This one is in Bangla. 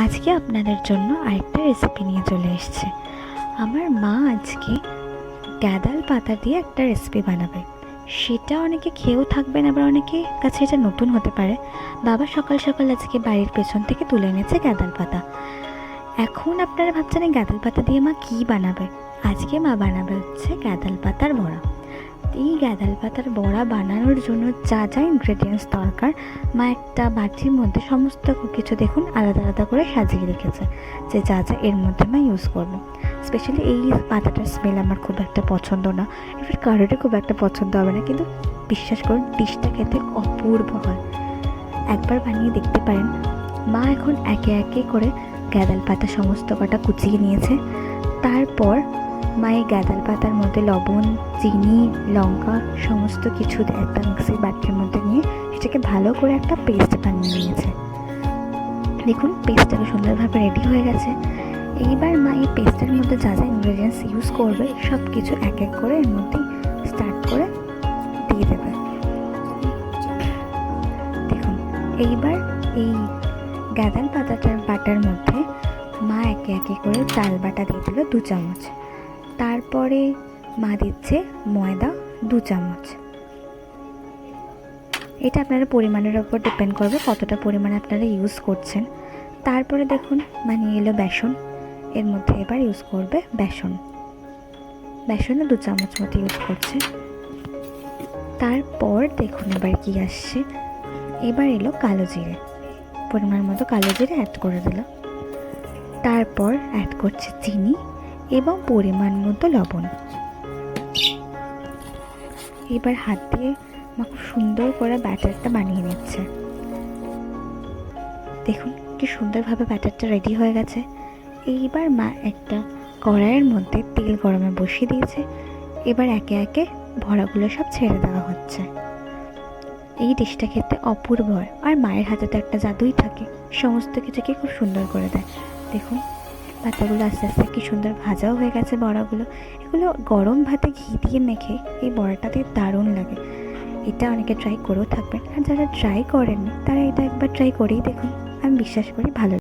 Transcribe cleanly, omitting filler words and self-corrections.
আজকে আপনাদের জন্য আরেকটা রেসিপি নিয়ে চলে এসেছে। আমার মা আজকে গাঁদাল পাতা দিয়ে একটা রেসিপি বানাবে। সেটা অনেকে খেয়েও থাকবেন, আবার অনেকের কাছে এটা নতুন হতে পারে। বাবা সকাল সকাল আজকে বাড়ির পেছন থেকে তুলে এনেছে গাঁদাল পাতা। এখন আপনারা ভাবছেন এই গাঁদাল পাতা দিয়ে মা কী বানাবে। আজকে মা বানাবে হচ্ছে গাঁদাল পাতার বড়া। এই গাঁদাল পাতার বড়া বানানোর জন্য যা যা ইনগ্রেডিয়েন্টস দরকার মা একটা বাটির মধ্যে সমস্ত কিছু দেখুন আলাদা আলাদা করে সাজিয়ে রেখেছে, যে যা যা এর মধ্যে মা ইউজ করবে। স্পেশালি এই পাতাটার স্মেল আমার খুব একটা পছন্দ না, এবার কারোরই খুব একটা পছন্দ হবে না, কিন্তু বিশ্বাস করুন ডিশটা খেতে অপূর্ব হয়। একবার বানিয়ে দেখতে পারেন। মা এখন একে একে করে গাঁদাল পাতা সমস্ত কটা কুচিয়ে নিয়েছে। তারপর মা এই গাঁদাল পাতার মধ্যে লবণ, চিনি, লঙ্কা সমস্ত কিছু একটা মিক্সির বাটির মধ্যে নিয়ে সেটাকে ভালো করে একটা পেস্ট বানিয়ে নিয়েছে। দেখুন পেস্টটাকে সুন্দরভাবে রেডি হয়ে গেছে। এইবার মা এই পেস্টের মধ্যে যা যা ইনগ্রেডিয়েন্টস ইউজ করবে সব কিছু এক এক করে এর মধ্যে স্টার্ট করে দিয়ে দেবে। দেখুন এইবার এই গাঁদাল পাতাটার বাটার মধ্যে মা একে একে করে চাল বাটা দিয়ে দিল 2 চামচ। তারপরে মা দিচ্ছে ময়দা 2 চামচ। এটা আপনারা পরিমাণের ওপর ডিপেন্ড করবে কতটা পরিমাণে আপনারা ইউজ করছেন। তারপরে দেখুন বানিয়ে এলো বেসন। এর মধ্যে এবার ইউজ করবে বেসনও 2 চামচ মতো ইউজ করছে। তারপর দেখুন এবার কি আসছে, এবার এলো কালো জিরে, পরিমাণ মতো কালো জিরে অ্যাড করে দিল। তারপর অ্যাড করছে চিনি এবং পরিমাণ মতো লবণ। এবার হাত দিয়ে মা খুব সুন্দর করে ব্যাটারটা বানিয়ে নিচ্ছে। দেখুন কি সুন্দরভাবে ব্যাটারটা রেডি হয়ে গেছে। এইবার মা একটা কড়াইয়ের মধ্যে তেল গরমে বসিয়ে দিয়েছে। এবার একে একে ভরাগুলো সব ছেড়ে দেওয়া হচ্ছে। এই ডিশটা খেতে অপূর্ব হয়, আর মায়ের হাতে তো একটা জাদুই থাকে, সমস্ত কিছুকে খুব সুন্দর করে দেয়। দেখুন পাতাগুলো আস্তে আস্তে কি সুন্দর ভাজাও হয়ে গেছে বড়াগুলো। এগুলো গরম ভাতে ঘি দিয়ে মেখে এই বড়াটাতে দারুণ লাগে। এটা অনেকে ট্রাই করেও থাকবেন, আর যারা ট্রাই করেননি তারা এটা একবার ট্রাই করেই দেখুন। আমি বিশ্বাস করি ভালো।